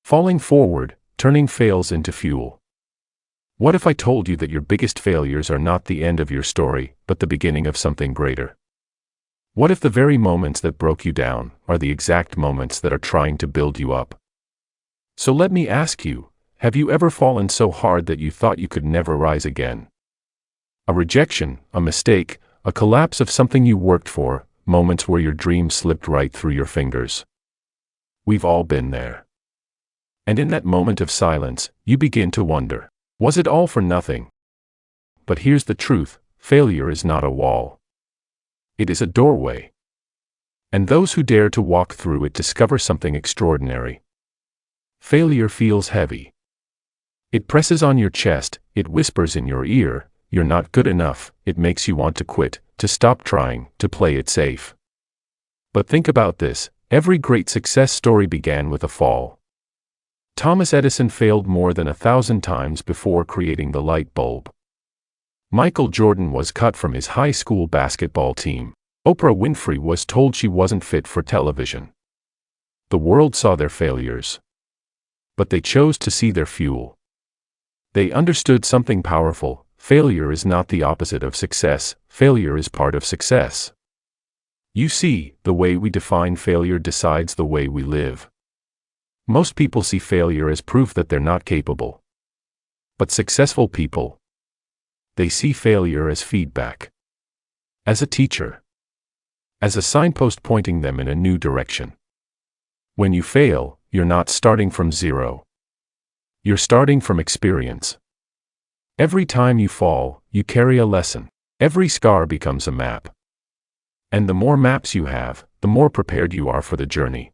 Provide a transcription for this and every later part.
Falling forward, turning fails into fuel. What if I told you that your biggest failures are not the end of your story, but the beginning of something greater? What if the very moments that broke you down are the exact moments that are trying to build you up? So let me ask you, have you ever fallen so hard that you thought you could never rise again? A rejection, a mistake, a collapse of something you worked for, moments where your dream slipped right through your fingers. We've all been there. And in that moment of silence, you begin to wonder, was it all for nothing? But here's the truth, failure is not a wall. It is a doorway. And those who dare to walk through it discover something extraordinary. Failure feels heavy. It presses on your chest, it whispers in your ear, you're not good enough, it makes you want to quit, to stop trying, to play it safe. But think about this, every great success story began with a fall. Thomas Edison failed more than 1,000 times before creating the light bulb. Michael Jordan was cut from his high school basketball team. Oprah Winfrey was told she wasn't fit for television. The world saw their failures. But they chose to see their fuel. They understood something powerful. Failure is not the opposite of success, failure is part of success. You see, the way we define failure decides the way we live. Most people see failure as proof that they're not capable. But successful people, they see failure as feedback. As a teacher. As a signpost pointing them in a new direction. When you fail, you're not starting from zero. You're starting from experience. Every time you fall, you carry a lesson. Every scar becomes a map. And the more maps you have, the more prepared you are for the journey.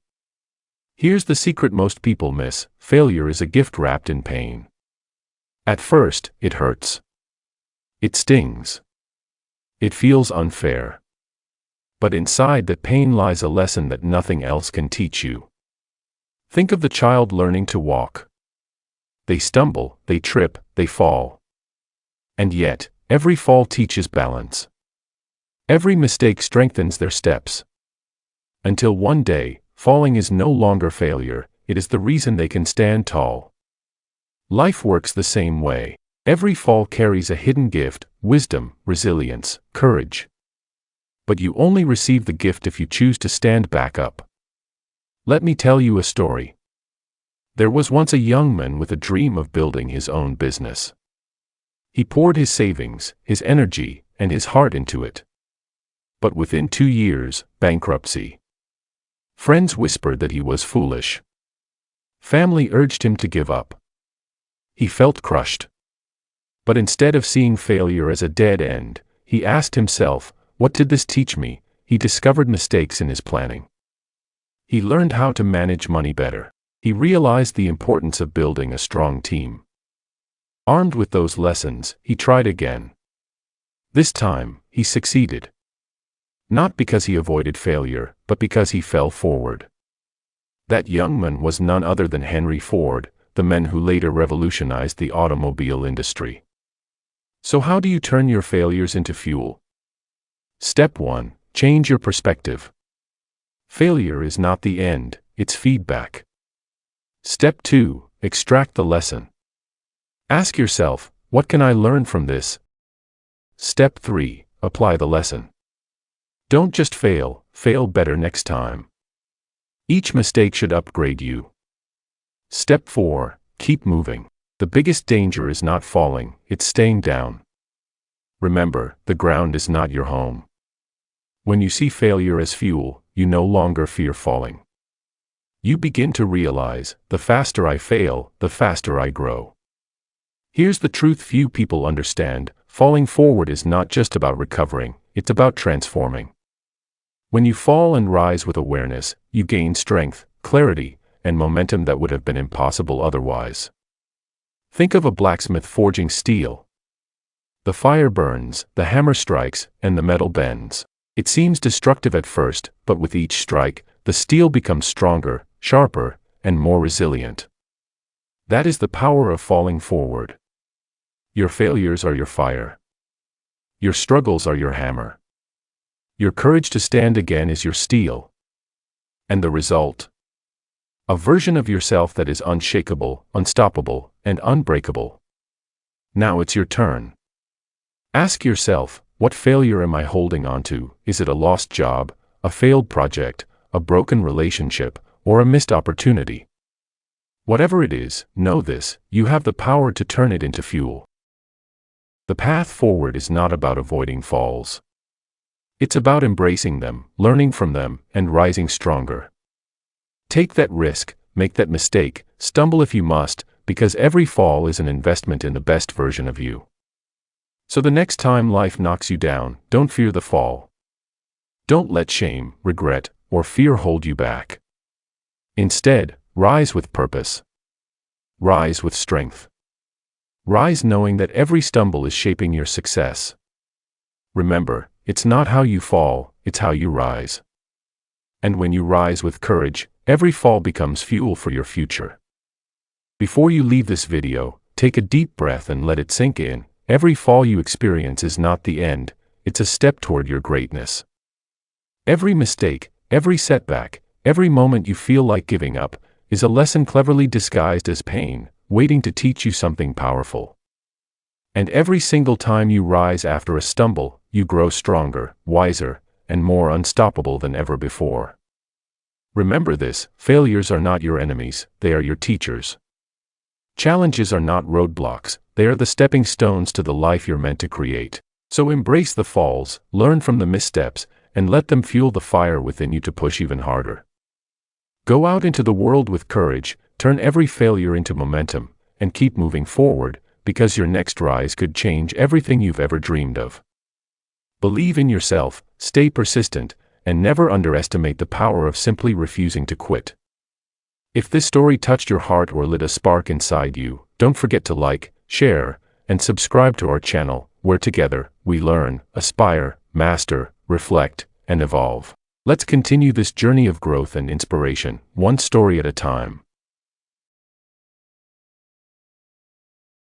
Here's the secret most people miss, failure is a gift wrapped in pain. At first, it hurts. It stings. It feels unfair. But inside that pain lies a lesson that nothing else can teach you. Think of the child learning to walk. They stumble, they trip, they fall. And yet, every fall teaches balance. Every mistake strengthens their steps. Until one day, falling is no longer failure, it is the reason they can stand tall. Life works the same way. Every fall carries a hidden gift, wisdom, resilience, courage. But you only receive the gift if you choose to stand back up. Let me tell you a story. There was once a young man with a dream of building his own business. He poured his savings, his energy, and his heart into it. But within 2 years, bankruptcy. Friends whispered that he was foolish. Family urged him to give up. He felt crushed. But instead of seeing failure as a dead end, he asked himself, what did this teach me? He discovered mistakes in his planning. He learned how to manage money better. He realized the importance of building a strong team. Armed with those lessons, he tried again. This time, he succeeded. Not because he avoided failure, but because he fell forward. That young man was none other than Henry Ford, the man who later revolutionized the automobile industry. So how do you turn your failures into fuel? Step 1. Change your perspective. Failure is not the end, it's feedback. Step 2. Extract the lesson. Ask yourself, what can I learn from this? Step 3. Apply the lesson. Don't just fail, fail better next time. Each mistake should upgrade you. Step 4. Keep moving. The biggest danger is not falling, it's staying down. Remember, the ground is not your home. When you see failure as fuel, you no longer fear falling. You begin to realize, the faster I fail, the faster I grow. Here's the truth few people understand, falling forward is not just about recovering, it's about transforming. When you fall and rise with awareness, you gain strength, clarity, and momentum that would have been impossible otherwise. Think of a blacksmith forging steel. The fire burns, the hammer strikes, and the metal bends. It seems destructive at first, but with each strike, the steel becomes stronger, sharper, and more resilient. That is the power of falling forward. Your failures are your fire. Your struggles are your hammer. Your courage to stand again is your steel. And the result? A version of yourself that is unshakable, unstoppable, and unbreakable. Now it's your turn. Ask yourself, what failure am I holding on to? Is it a lost job, a failed project, a broken relationship, or a missed opportunity? Whatever it is, know this: you have the power to turn it into fuel. The path forward is not about avoiding falls. It's about embracing them, learning from them, and rising stronger. Take that risk, make that mistake, stumble if you must, because every fall is an investment in the best version of you. So the next time life knocks you down, don't fear the fall. Don't let shame, regret, or fear hold you back. Instead, rise with purpose. Rise with strength. Rise knowing that every stumble is shaping your success. Remember, it's not how you fall, it's how you rise. And when you rise with courage, every fall becomes fuel for your future. Before you leave this video, take a deep breath and let it sink in. Every fall you experience is not the end, it's a step toward your greatness. Every mistake, every setback, every moment you feel like giving up, is a lesson cleverly disguised as pain, waiting to teach you something powerful. And every single time you rise after a stumble, you grow stronger, wiser, and more unstoppable than ever before. Remember this: failures are not your enemies, they are your teachers. Challenges are not roadblocks, they are the stepping stones to the life you're meant to create. So embrace the falls, learn from the missteps, and let them fuel the fire within you to push even harder. Go out into the world with courage, turn every failure into momentum, and keep moving forward, because your next rise could change everything you've ever dreamed of. Believe in yourself, stay persistent, and never underestimate the power of simply refusing to quit. If this story touched your heart or lit a spark inside you, don't forget to like, share, and subscribe to our channel, where together, we learn, aspire, master, reflect, and evolve. Let's continue this journey of growth and inspiration, one story at a time.